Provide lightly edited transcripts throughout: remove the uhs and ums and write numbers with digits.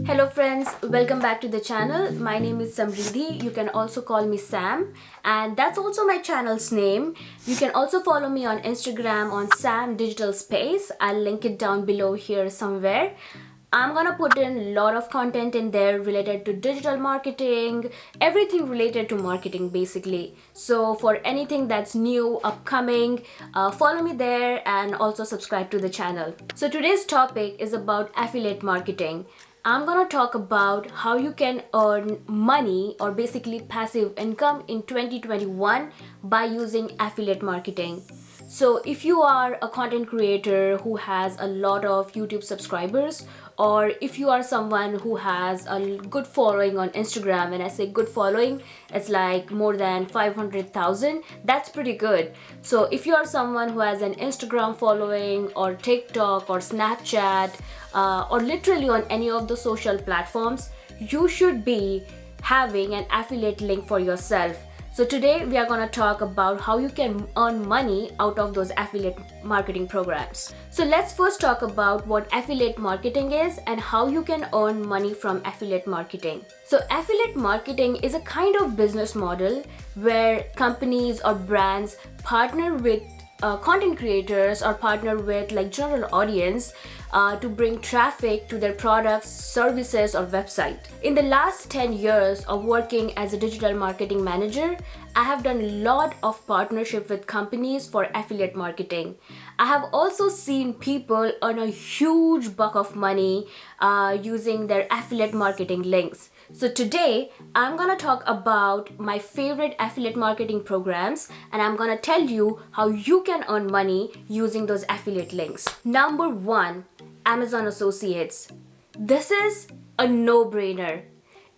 Hello friends, welcome back to the channel. My name is Samriddhi. You can also call me Sam, and that's also my channel's name. You can also follow me on Instagram on Sam Digital Space. I'll link it down below here somewhere. I'm gonna put in a lot of content in there related to digital marketing, everything related to marketing basically. So for anything that's new, upcoming, follow me there and also subscribe to the channel. So today's topic is about affiliate marketing. I'm gonna talk about how you can earn money or basically passive income in 2021 by using affiliate marketing. So if you are a content creator who has a lot of YouTube subscribers, or if you are someone who has a good following on Instagram, and I say good following, it's like more than 500,000, that's pretty good. So if you are someone who has an Instagram following or TikTok or Snapchat, or literally on any of the social platforms, you should be having an affiliate link for yourself. So today we are going to talk about how you can earn money out of those affiliate marketing programs. So let's first talk about what affiliate marketing is and how you can earn money from affiliate marketing. So affiliate marketing is a kind of business model where companies or brands partner with content creators or partner with like general audience to bring traffic to their products, services or website. In the last 10 years of working as a digital marketing manager, I have done a lot of partnership with companies for affiliate marketing. I have also seen people earn a huge buck of money using their affiliate marketing links. So today I'm gonna talk about my favorite affiliate marketing programs, and I'm gonna tell you how you can earn money using those affiliate links. Number one, Amazon Associates. This is a no-brainer.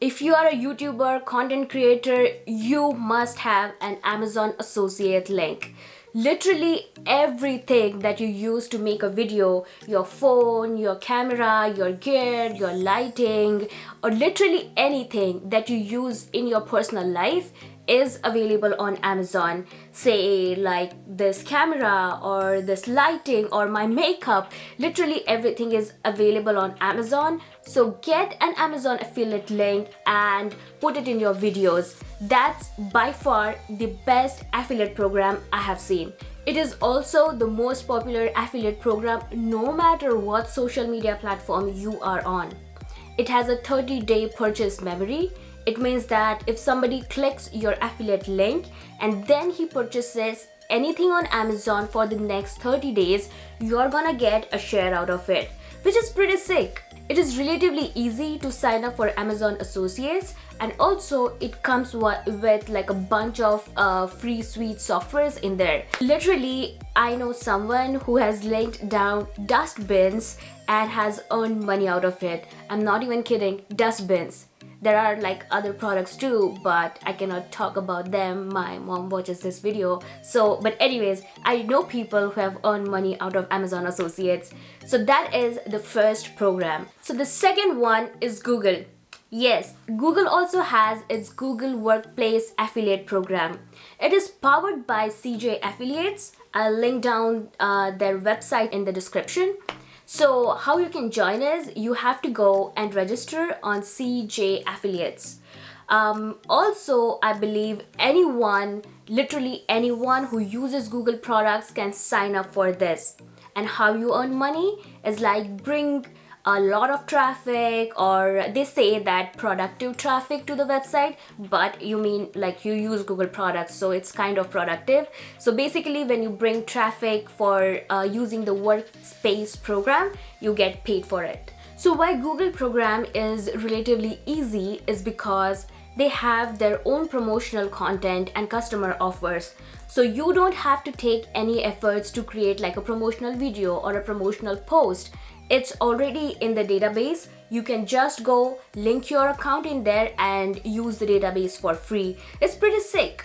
If you are a YouTuber, content creator, you must have an Amazon Associate link. Literally everything that you use to make a video, your phone, your camera, your gear, your lighting, or literally anything that you use in your personal life is available on Amazon. Say like this camera or this lighting or my makeup, literally everything is available on Amazon. So get an Amazon affiliate link and put it in your videos. That's by far the best affiliate program I have seen. It is also the most popular affiliate program no matter what social media platform you are on. It has a 30-day purchase memory. It means that if somebody clicks your affiliate link and then he purchases anything on Amazon for the next 30 days, you're gonna get a share out of it, which is pretty sick. It is relatively easy to sign up for Amazon Associates, and also it comes with like a bunch of free suite softwares in there. Literally, I know someone who has linked down dustbins and has earned money out of it. I'm not even kidding, dustbins. There are like other products too, but I cannot talk about them. My mom watches this video. But anyways, I know people who have earned money out of Amazon Associates. So that is the first program. So the second one is Google. Yes, Google also has its Google Workplace Affiliate program. It is powered by CJ Affiliates. I'll link down their website in the description. So how you can join is you have to go and register on CJ Affiliates. Also, I believe literally anyone who uses Google products can sign up for this. And how you earn money is like bring a lot of traffic, or they say that productive traffic to the website, but you mean like you use Google products, so it's kind of productive. So basically when you bring traffic for using the workspace program, you get paid for it. So why Google program is relatively easy is because they have their own promotional content and customer offers. So you don't have to take any efforts to create like a promotional video or a promotional post. It's already in the database. You can just go link your account in there and use the database for free. It's pretty sick.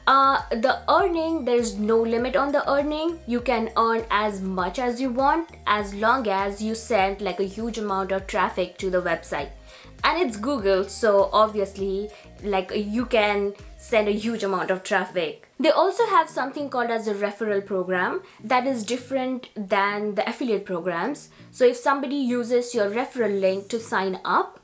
The earning, there's no limit on the earning. You can earn as much as you want as long as you send like a huge amount of traffic to the website. And it's Google, so obviously like you can send a huge amount of traffic. They also have something called as a referral program that is different than the affiliate programs. So if somebody uses your referral link to sign up,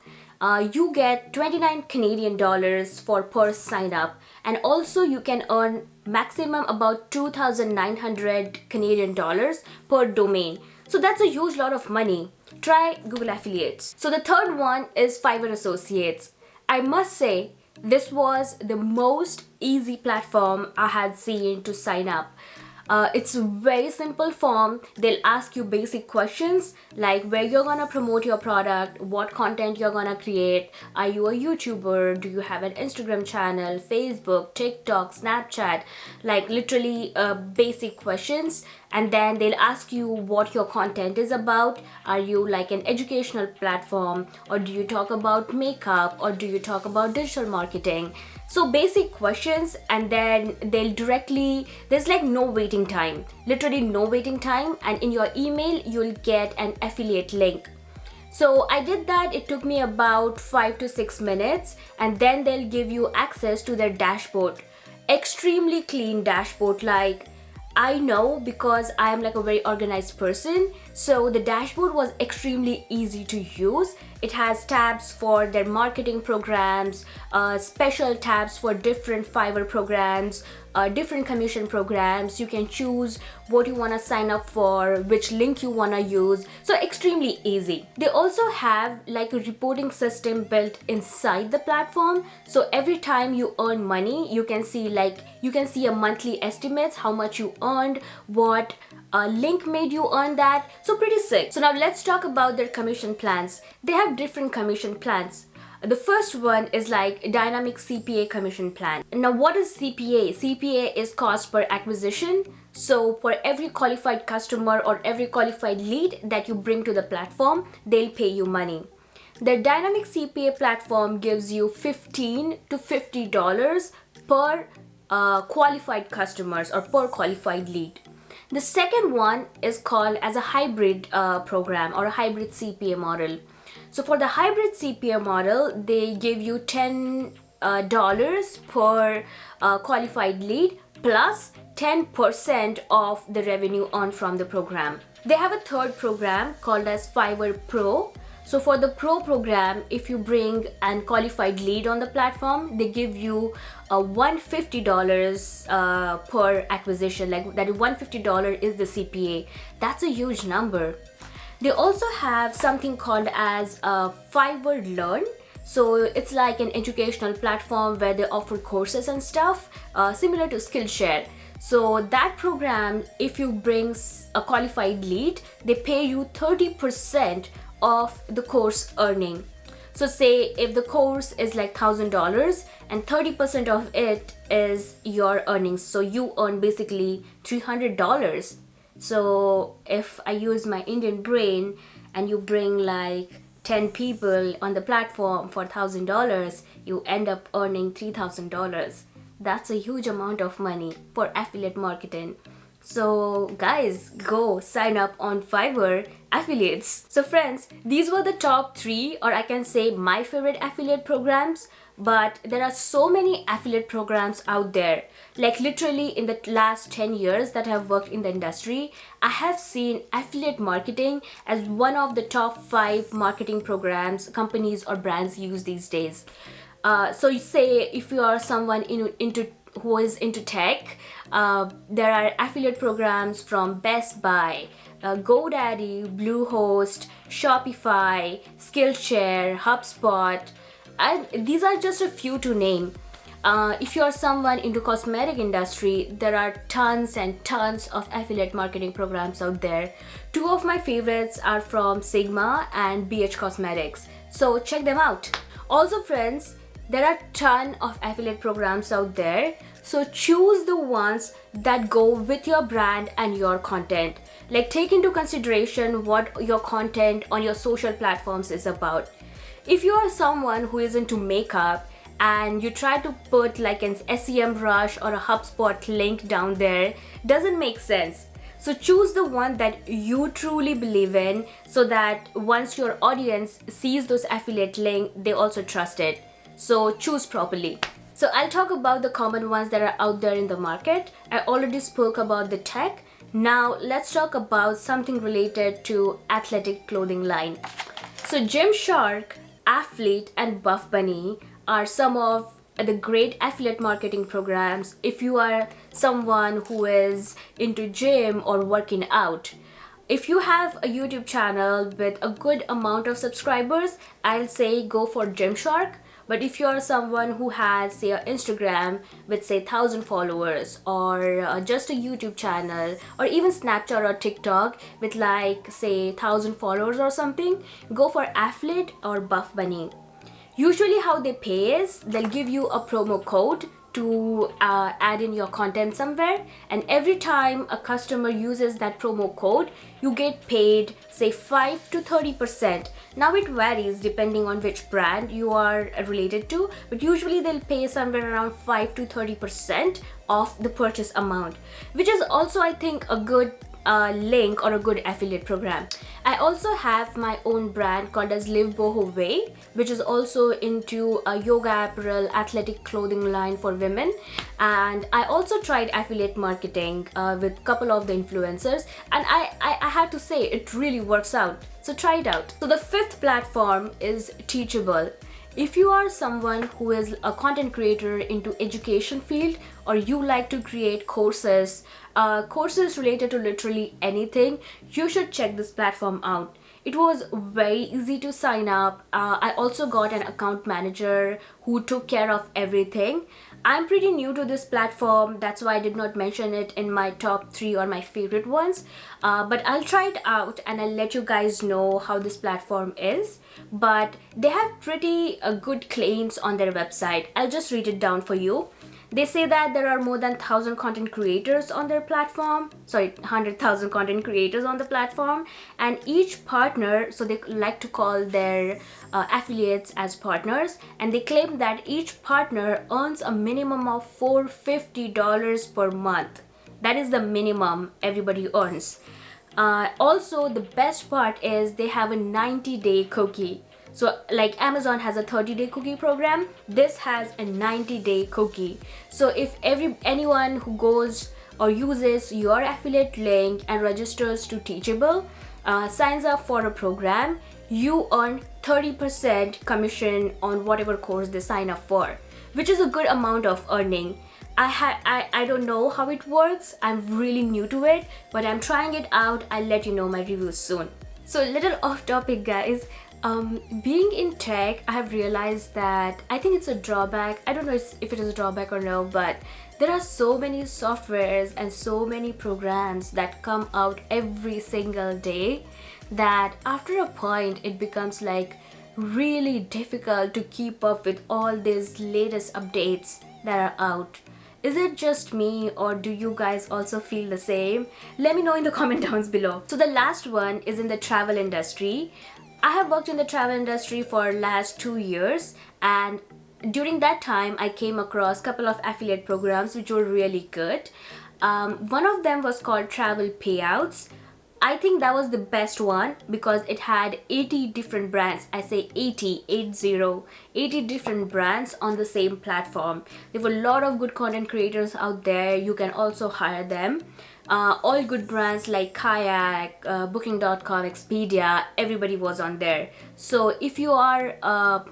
you get 29 Canadian dollars for per sign up, and also you can earn maximum about 2,900 Canadian dollars per domain. So that's a huge lot of money. Try Google Affiliates. So the third one is Fiverr Associates. I must say, this was the most easy platform I had seen to sign up. It's a very simple form. They'll ask you basic questions like where you're gonna promote your product, what content you're gonna create, are you a YouTuber, do you have an Instagram channel, Facebook, TikTok, Snapchat, like literally basic questions. And then they'll ask you what your content is about. Are you like an educational platform, or do you talk about makeup, or do you talk about digital marketing? So basic questions, and then there's like no waiting time, literally no waiting time, and in your email you'll get an affiliate link. So I did that. It took me about 5 to 6 minutes, and then they'll give you access to their dashboard. Extremely clean dashboard. Like, I know because I am like a very organized person, so the dashboard was extremely easy to use. It has tabs for their marketing programs, special tabs for different Fiverr programs, different commission programs. You can choose what you want to sign up for, which link you want to use. So extremely easy. They also have like a reporting system built inside the platform. So every time you earn money, you can see a monthly estimates, how much you earned, what link made you earn that. So pretty sick. So now let's talk about their commission plans. They have different commission plans. The first one is like dynamic CPA commission plan. Now what is CPA? CPA is cost per acquisition. So for every qualified customer or every qualified lead that you bring to the platform, they'll pay you money. The dynamic CPA platform gives you $15 to $50 per qualified customers or per qualified lead. The second one is called as a hybrid program or a hybrid CPA model. So for the hybrid CPA model, they give you $10 per qualified lead plus 10% of the revenue earned from the program. They have a third program called as Fiverr Pro. So for the Pro program, if you bring an qualified lead on the platform, they give you $150 per acquisition. Like that $150 is the CPA. That's a huge number. They also have something called as Fiverr Learn. So it's like an educational platform where they offer courses and stuff, similar to Skillshare. So that program, if you bring a qualified lead, they pay you 30% of the course earning. So say if the course is like $1,000 and 30% of it is your earnings, so you earn basically $300. So if I use my Indian brain and you bring like 10 people on the platform for $1,000, you end up earning $3,000. That's a huge amount of money for affiliate marketing. So guys, go sign up on Fiverr Affiliates. So friends, these were the top 3, or I can say my favorite affiliate programs. But there are so many affiliate programs out there. Like literally in the last 10 years that I've worked in the industry, I have seen affiliate marketing as one of the top 5 marketing programs companies or brands use these days. So you say if you are someone who is into tech, there are affiliate programs from Best Buy, GoDaddy, Bluehost, Shopify, Skillshare, HubSpot. And these are just a few to name. If you're someone into cosmetic industry, there are tons and tons of affiliate marketing programs out there. 2 of my favorites are from Sigma and BH Cosmetics. So check them out. Also friends, there are ton of affiliate programs out there. So choose the ones that go with your brand and your content. Like take into consideration what your content on your social platforms is about. If you are someone who is into makeup and you try to put like an SEM rush or a HubSpot link down there, doesn't make sense. So choose the one that you truly believe in, so that once your audience sees those affiliate links, they also trust it. So choose properly. So I'll talk about the common ones that are out there in the market. I already spoke about the tech. Now let's talk about something related to athletic clothing line. So Gymshark, Alphaete and Buffbunny are some of the great affiliate marketing programs if you are someone who is into gym or working out. If you have a YouTube channel with a good amount of subscribers, I'll say go for Gymshark. But if you're someone who has, say, an Instagram with, say, 1,000 followers, or just a YouTube channel, or even Snapchat or TikTok with, like, say, 1,000 followers or something, go for Alphaete or Buffbunny. Usually how they pay is they'll give you a promo code to add in your content somewhere, and every time a customer uses that promo code, you get paid, say, 5 to 30%. Now it varies depending on which brand you are related to, but usually they'll pay somewhere around 5 to 30% of the purchase amount, which is also, I think, a good link or a good affiliate program. I also have my own brand called as Live Boho Way, which is also into a yoga apparel, athletic clothing line for women. And I also tried affiliate marketing with a couple of the influencers, and I have to say it really works out. So try it out. So the fifth platform is Teachable. If you are someone who is a content creator into education field, or you like to create courses related to literally anything, you should check this platform out. It was very easy to sign up. I also got an account manager who took care of everything. I'm pretty new to this platform, that's why I did not mention it in my top 3 or my favorite ones. But I'll try it out and I'll let you guys know how this platform is. But they have pretty good claims on their website. I'll just read it down for you. They say that there are more than 1,000 content creators on their platform. Sorry, 100,000 content creators on the platform. And each partner, so they like to call their affiliates as partners. And they claim that each partner earns a minimum of $450 per month. That is the minimum everybody earns. Also, the best part is they have a 90-day cookie. So like Amazon has a 30-day cookie program, this has a 90-day cookie. So if anyone who goes or uses your affiliate link and registers to Teachable, signs up for a program, you earn 30% commission on whatever course they sign up for, which is a good amount of earning. I don't know how it works. I'm really new to it, but I'm trying it out. I'll let you know my reviews soon. So a little off topic, guys. Being in tech, I have realized that I think it's a drawback. I don't know if it is a drawback or no, but there are so many softwares and so many programs that come out every single day that after a point it becomes like really difficult to keep up with all these latest updates that are out. Is it just me, or do you guys also feel the same? Let me know in the comment downs below. So the last one is in the travel industry. I have worked in the travel industry for last 2 years, and during that time I came across a couple of affiliate programs which were really good. One of them was called Travel Payouts. I think that was the best one because it had 80 different brands. I say 80 different brands on the same platform. There were a lot of good content creators out there. You can also hire them. All good brands like Kayak, Booking.com, Expedia, everybody was on there. So if you are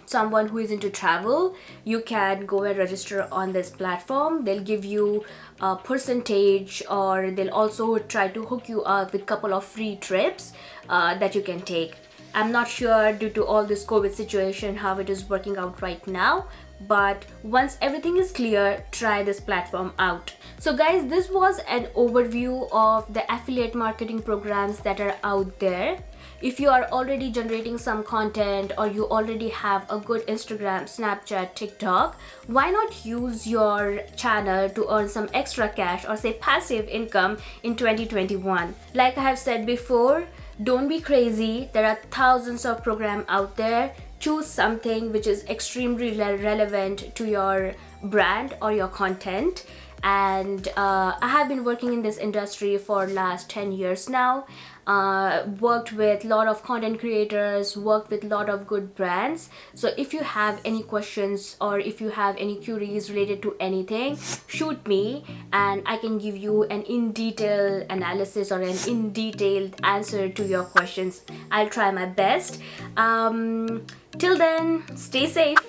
someone who is into travel, you can go and register on this platform. They'll give you a percentage, or they'll also try to hook you up with a couple of free trips that you can take. I'm not sure due to all this COVID situation how it is working out right now, but once everything is clear, try this platform out. So guys, this was an overview of the affiliate marketing programs that are out there. If you are already generating some content, or you already have a good Instagram, Snapchat, TikTok, why not use your channel to earn some extra cash, or say passive income in 2021? Like I have said before, don't be crazy. There are thousands of programs out there. Choose something which is extremely relevant to your brand or your content, and I have been working in this industry for last 10 years now. Worked with a lot of content creators, worked with a lot of good brands. So if you have any questions or if you have any queries related to anything, shoot me and I can give you an in detail analysis or an in detailed answer to your questions. I'll try my best. Till then, stay safe.